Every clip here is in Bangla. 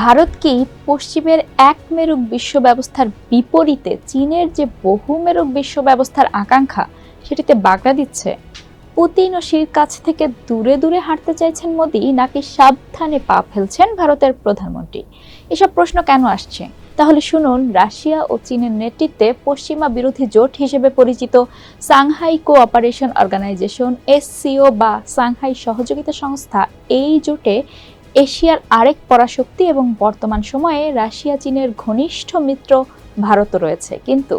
ভারত কি পশ্চিমের এক মেরুক বিশ্ব ব্যবস্থার বিপরীতে চীনের যে বহু মেরুক বিশ্ব ব্যবস্থার আকাঙ্ক্ষা সেটিতে বাগড়া দিচ্ছে? পুতিন ও শির কাছ থেকে দূরে দূরে হাঁটতে চাইছেন মোদি, নাকি সাবধানে পা ফেলছেন ভারতের প্রধানমন্ত্রী? এসব প্রশ্ন কেন আসছে? তাহলে শুনুন, রাশিয়া ও চীনের নেতৃত্বে পশ্চিমা বিরোধী জোট হিসেবে পরিচিত সাংহাই কোঅপারেশন অর্গানাইজেশন এসসিও বা সাংহাই সহযোগিতা সংস্থা, এই জোটে এশিয়ার আরেক পরাশক্তি এবং বর্তমান সময়ে রাশিয়া চীনের ঘনিষ্ঠ মিত্র ভারতও রয়েছে। কিন্তু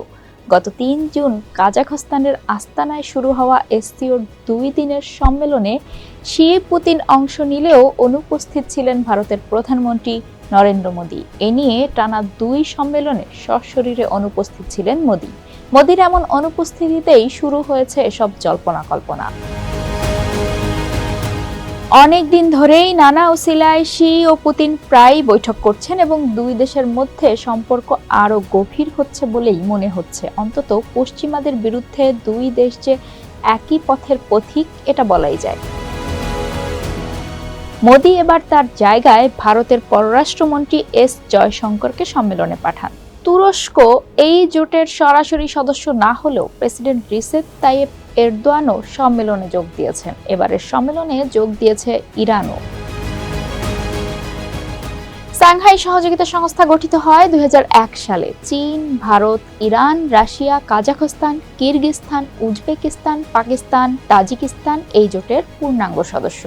গত ৩ জুন কাজাখস্তানের আস্তানায় শুরু হওয়া এসসিওর ২ দিনের সম্মেলনে শি পুতিন অংশ নিলেও অনুপস্থিত ছিলেন ভারতের প্রধানমন্ত্রী নরেন্দ্র মোদি। এ নিয়ে টানা ২ সম্মেলনে সশরীরে অনুপস্থিত ছিলেন মোদি। মোদির এমন অনুপস্থিতিতেই শুরু হয়েছে এসব জল্পনা কল্পনা। অনেক দিন ধরেই নানা উসিলায় শি ও পুতিন প্রায় বৈঠক করছেন এবং দুই দেশের মধ্যে সম্পর্ক আরো গভীর হচ্ছে বলেই মনে হচ্ছে। অন্তত পশ্চিমাদের বিরুদ্ধে দুই দেশ যে একই পথের পথিক, এটা বলাই যায়। মোদি এবার তার জায়গায় ভারতের পররাষ্ট্রমন্ত্রী এস জয়শঙ্করকে সম্মেলনে পাঠান। তুরস্ক এই জোটের সরাসরি সদস্য না হলেও প্রেসিডেন্ট রিসেপ তাইয়েপ এরদোয়ানও সম্মেলনে যোগ দিয়েছেন। এবারের সম্মেলনে যোগ দিয়েছে ইরানও। সাংহাই সহযোগিতা সংস্থা গঠিত হয় ২০০১ সালে। চীন, Bharat, Iran, Russia, Kazakhstan, Kyrgyzstan, Uzbekistan, Pakistan, Tajikistan এই জোটের পূর্ণাঙ্গ সদস্য।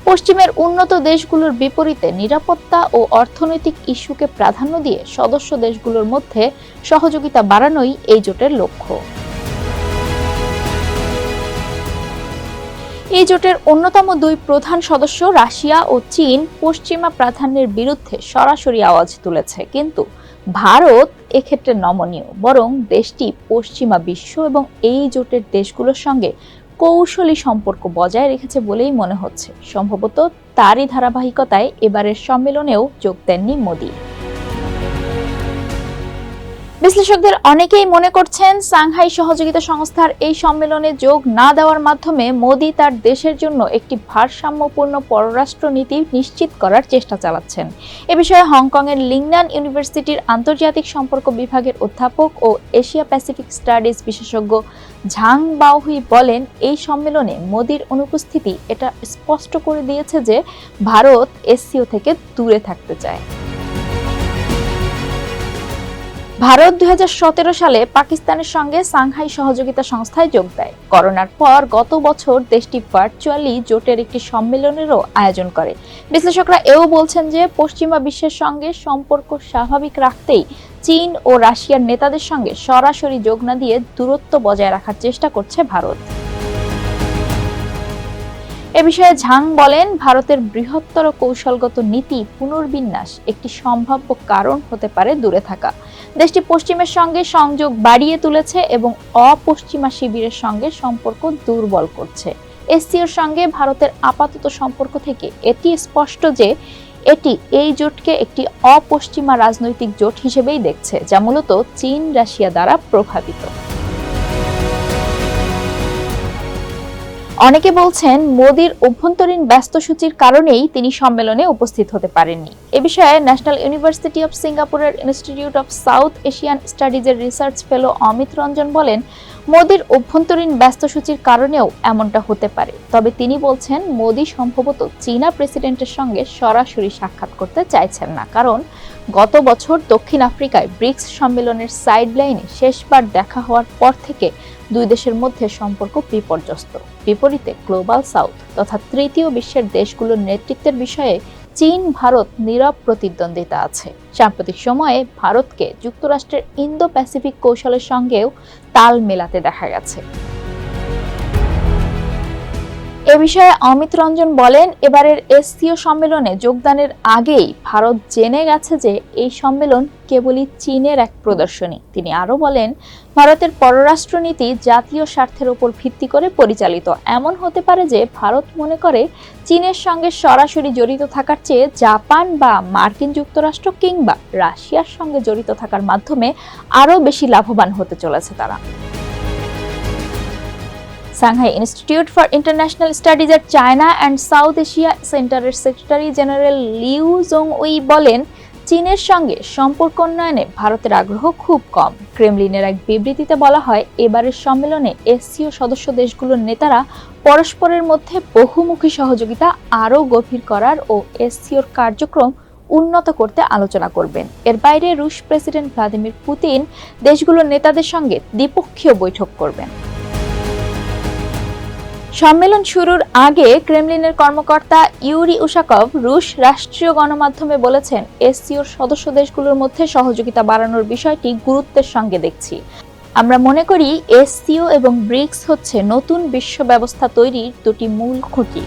পশ্চিমের উন্নত দেশগুলোর বিপরীতে নিরাপত্তা ও অর্থনৈতিক ইস্যুকে প্রাধান্য দিয়ে সদস্য দেশগুলোর মধ্যে সহযোগিতা বাড়ানোই এই জোটের লক্ষ্য। এই জোটের অন্যতম ২ প্রধান সদস্য রাশিয়া ও চীন পশ্চিমা প্রাধান্যের বিরুদ্ধে সরাসরি আওয়াজ তুলেছে। কিন্তু ভারত এক্ষেত্রে নমনীয়, বরং দেশটি পশ্চিমা বিশ্ব এবং এই জোটের দেশগুলোর সঙ্গে কৌশলী সম্পর্ক বজায় রেখেছে বলেই মনে হচ্ছে। সম্ভবত তারই ধারাবাহিকতায় এবারের সম্মেলনেও যোগ দেননি মোদি। বিশ্লেষকদের অনেকেই মনে করছেন, সাংহাই সহযোগিতা সংস্থার এই সম্মেলনে যোগ না দেওয়ার মাধ্যমে মোদি তার দেশের জন্য একটি ভারসাম্যপূর্ণ পররাষ্ট্র নীতি নিশ্চিত করার চেষ্টা চালাচ্ছেন। এ বিষয়ে হংকংয়ের লিংনান ইউনিভার্সিটির আন্তর্জাতিক সম্পর্ক বিভাগের অধ্যাপক ও এশিয়া প্যাসিফিক স্টাডিজ বিশেষজ্ঞ ঝাং বাওহুই বলেন, এই সম্মেলনে মোদির অনুপস্থিতি এটা স্পষ্ট করে দিয়েছে যে ভারত এসসিও থেকে দূরে থাকতে চায়। ভারত ২০১৭ সালে পাকিস্তানের সঙ্গে সাংহাই সহযোগিতা সংস্থায় যোগ দেয়। করোনার পর গত বছর দেশটি ভার্চুয়ালি জোটের একটি সম্মেলনেরও আয়োজন করে। বিশ্লেষকরা এও বলছেন যে পশ্চিমা বিশ্বের সঙ্গে সম্পর্ক স্বাভাবিক রাখতেই চীন ও রাশিয়ার নেতাদের সঙ্গে সরাসরি যোগ না দিয়ে দূরত্ব বজায় রাখার চেষ্টা করছে ভারত। এ বিষয়ে ঝাং বলেন, ভারতের বৃহত্তর কৌশলগত নীতি পুনর্বিন্যাস একটি সম্ভাব্য কারণ হতে পারে দূরে থাকা। দেশটি পশ্চিমের সঙ্গে সংযোগ বাড়িয়ে তুলেছে এবং অপশ্চিমা শিবিরের সঙ্গে সম্পর্ক দুর্বল করছে। এসসিওর সঙ্গে ভারতের আপাতত সম্পর্ক থেকে এটি স্পষ্ট যে এটি এই জোটকে একটি অপশ্চিমা রাজনৈতিক জোট হিসেবেই দেখছে, যা মূলত চীন রাশিয়া দ্বারা প্রভাবিত। অনেকে বলছেন, মোদির অভ্যন্তরীণ ব্যস্তসূচির কারণেই তিনি সম্মেলনে উপস্থিত হতে পারেননি। এ বিষয়ে ন্যাশনাল ইউনিভার্সিটি অব সিঙ্গাপুরের ইনস্টিটিউট অব সাউথ এশিয়ান স্টাডিজের রিসার্চ ফেলো অমিত রঞ্জন বলেন, মোদির অভ্যন্তরীণ ব্যস্তসূচির কারণেও এমনটা হতে পারে। তবে তিনি বলছেন, মোদি সম্ভবত চীনা প্রেসিডেন্টের সঙ্গে সরাসরি সাক্ষাৎ করতে চাইছেন না, কারণ গত বছর দক্ষিণ আফ্রিকায় ব্রিক্স সম্মেলনের সাইডলাইনে শেষবার দেখা হওয়ার পর থেকে দুই দেশের মধ্যে সম্পর্ক বিপর্যস্ত। বিপরীতে গ্লোবাল সাউথ তথা তৃতীয় বিশ্বের দেশগুলোর নেতৃত্বের বিষয়ে চীন ভারত নীরব প্রতিদ্বন্দ্বিতা আছে। সাম্প্রতিক সময়ে ভারতকে যুক্তরাষ্ট্রের ইন্দো প্যাসিফিক কৌশলের সঙ্গেও তাল মেলাতে দেখা গেছে। এ বিষয়ে অমিত রঞ্জন বলেন, এবারের এসসিও সম্মেলনে যোগদানের আগেই ভারত জেনে গেছে যে এই সম্মেলন কেবলই চীনের এক প্রদর্শনী। তিনি আরও বলেন, ভারতের পররাষ্ট্রনীতি জাতীয় স্বার্থের উপর ভিত্তি করে পরিচালিত। এমন হতে পারে যে ভারত মনে করে চীনের সঙ্গে সরাসরি জড়িত থাকার চেয়ে জাপান বা মার্কিন যুক্তরাষ্ট্র কিংবা রাশিয়ার সঙ্গে জড়িত থাকার মাধ্যমে আরও বেশি লাভবান হতে চলেছে তারা। সাংহাই ইনস্টিটিউট ফর ইন্টারন্যাশনাল স্টাডিজের চায়না অ্যান্ড সাউথ এশিয়া সেন্টারের secretary general Liu Zongyi বলেন, চীনের সঙ্গে সম্পর্ক উন্নয়নে ভারতের আগ্রহ খুব কম। ক্রেমলিনের এক বিবৃতিতে বলা হয়, এবারের সম্মেলনে এসসিও সদস্য দেশগুলোর নেতারা পরস্পরের মধ্যে বহুমুখী সহযোগিতা আরও গভীর করার ও এসসিওর কার্যক্রম উন্নত করতে আলোচনা করবেন। এর বাইরে রুশ প্রেসিডেন্ট ভ্লাদিমির পুতিন দেশগুলোর নেতাদের সঙ্গে দ্বিপক্ষীয় বৈঠক করবেন। সম্মেলন শুরুর আগে ক্রেমলিনের কর্মকর্তা ইউরি উশাকভ রুশ রাষ্ট্রীয় গণমাধ্যমে বলেছেন, এসসিওর সদস্য দেশগুলোর মধ্যে সহযোগিতা বাড়ানোর বিষয়টি গুরুত্বের সঙ্গে দেখছি। আমরা মনে করি এসসিও এবং ব্রিক্স হচ্ছে নতুন বিশ্ব ব্যবস্থা তৈরির দুটি মূল খুঁটি।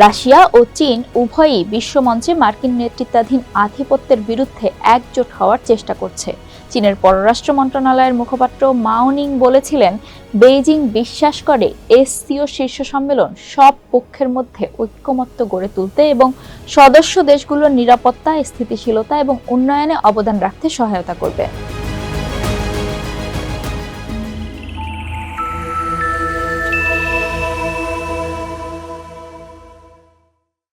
রাশিয়া ও চীন উভয়ই বিশ্বমঞ্চে মার্কিন নেতৃত্বাধীন আধিপত্যের বিরুদ্ধে একজোট হওয়ার চেষ্টা করছে। চীনের পররাষ্ট্র মন্ত্রণালয়ের মুখপাত্র মাও নিং বলেছিলেন, বেইজিং বিশ্বাস করে এসসিও শীর্ষ সম্মেলন সব পক্ষের মধ্যে ঐক্যমত্য গড়ে তুলতে এবং সদস্য দেশগুলোর নিরাপত্তা, স্থিতিশীলতা এবং উন্নয়নে অবদান রাখতে সহায়তা করবে।